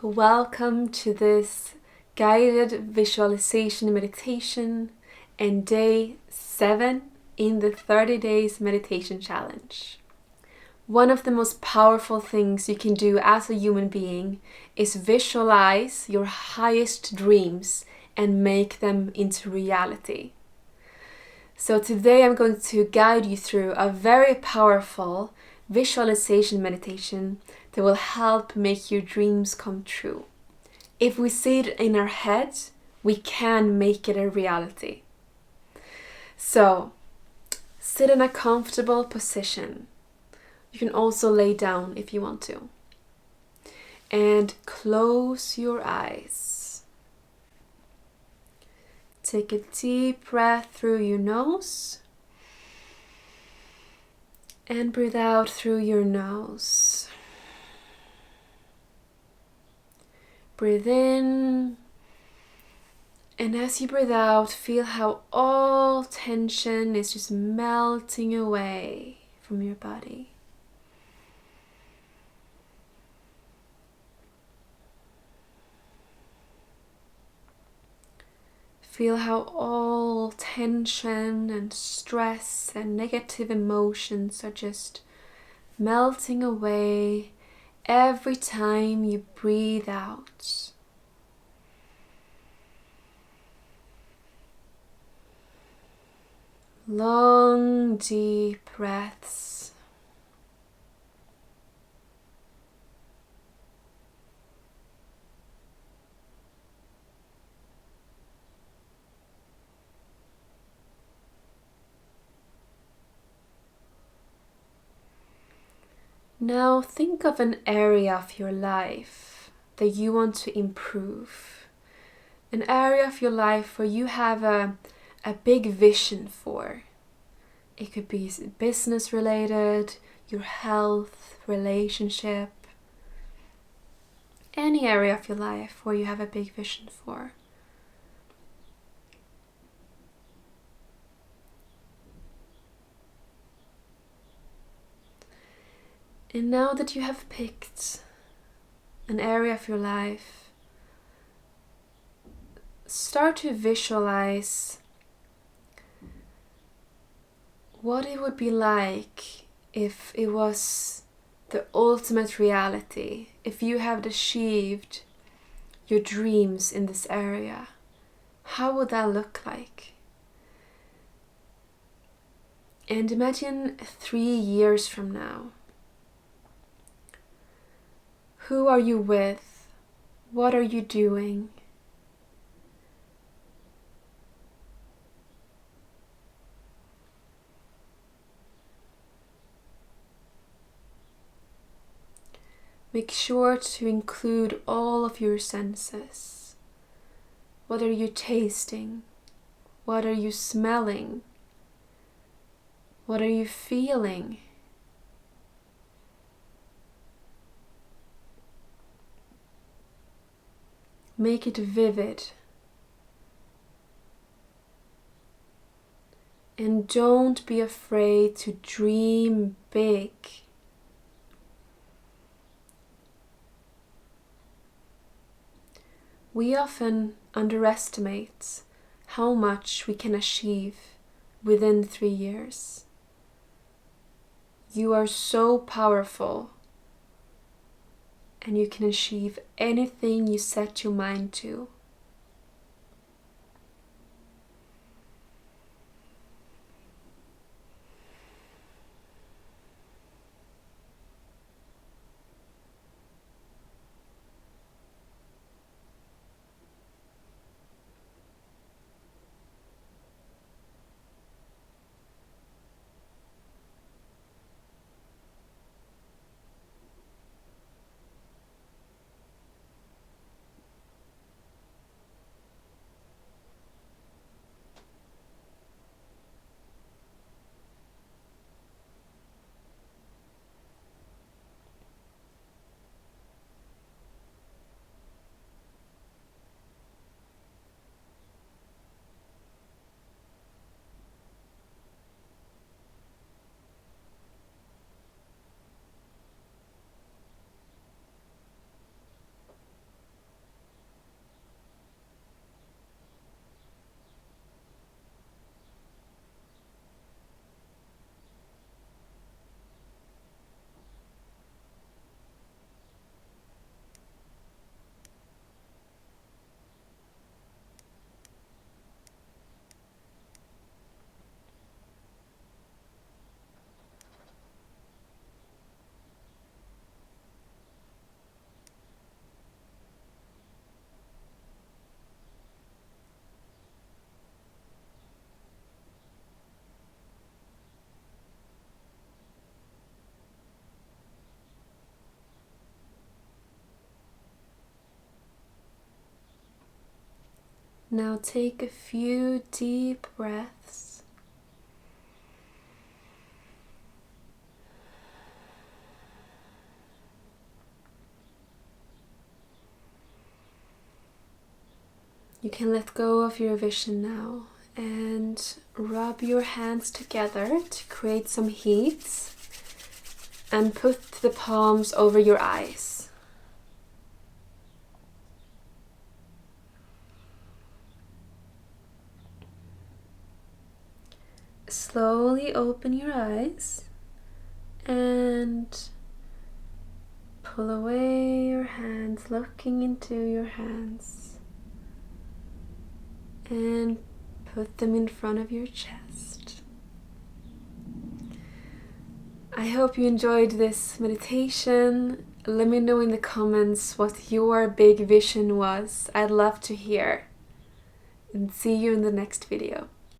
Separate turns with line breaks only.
Welcome to this guided visualization meditation and day 7 in the 30 days meditation challenge. One of the most powerful things you can do as a human being is visualize your highest dreams and make them into reality. So today I'm going to guide you through a very powerful visualization meditation that will help make your dreams come true. If we see it in our head, we can make it a reality. So, sit in a comfortable position. You can also lay down if you want to. And close your eyes. Take a deep breath through your nose and breathe out through your nose. Breathe in, and as you breathe out, feel how all tension is just melting away from your body. Feel how all tension and stress and negative emotions are just melting away every time you breathe out. Long, deep breaths. Now think of an area of your life that you want to improve. An area of your life where you have a big vision for. It could be business related, your health, relationship, any area of your life where you have a big vision for. And now that you have picked an area of your life, start to visualize what it would be like if it was the ultimate reality, if you have achieved your dreams in this area. How would that look like? And imagine 3 years from now. Who are you with? What are you doing? Make sure to include all of your senses. What are you tasting? What are you smelling? What are you feeling? Make it vivid. And don't be afraid to dream big. We often underestimate how much we can achieve within 3 years. You are so powerful, and you can achieve anything you set your mind to. Now take a few deep breaths. You can let go of your vision now and rub your hands together to create some heat and put the palms over your eyes. Slowly open your eyes and pull away your hands, looking into your hands, and put them in front of your chest. I hope you enjoyed this meditation. Let me know in the comments what your big vision was. I'd love to hear. And see you in the next video.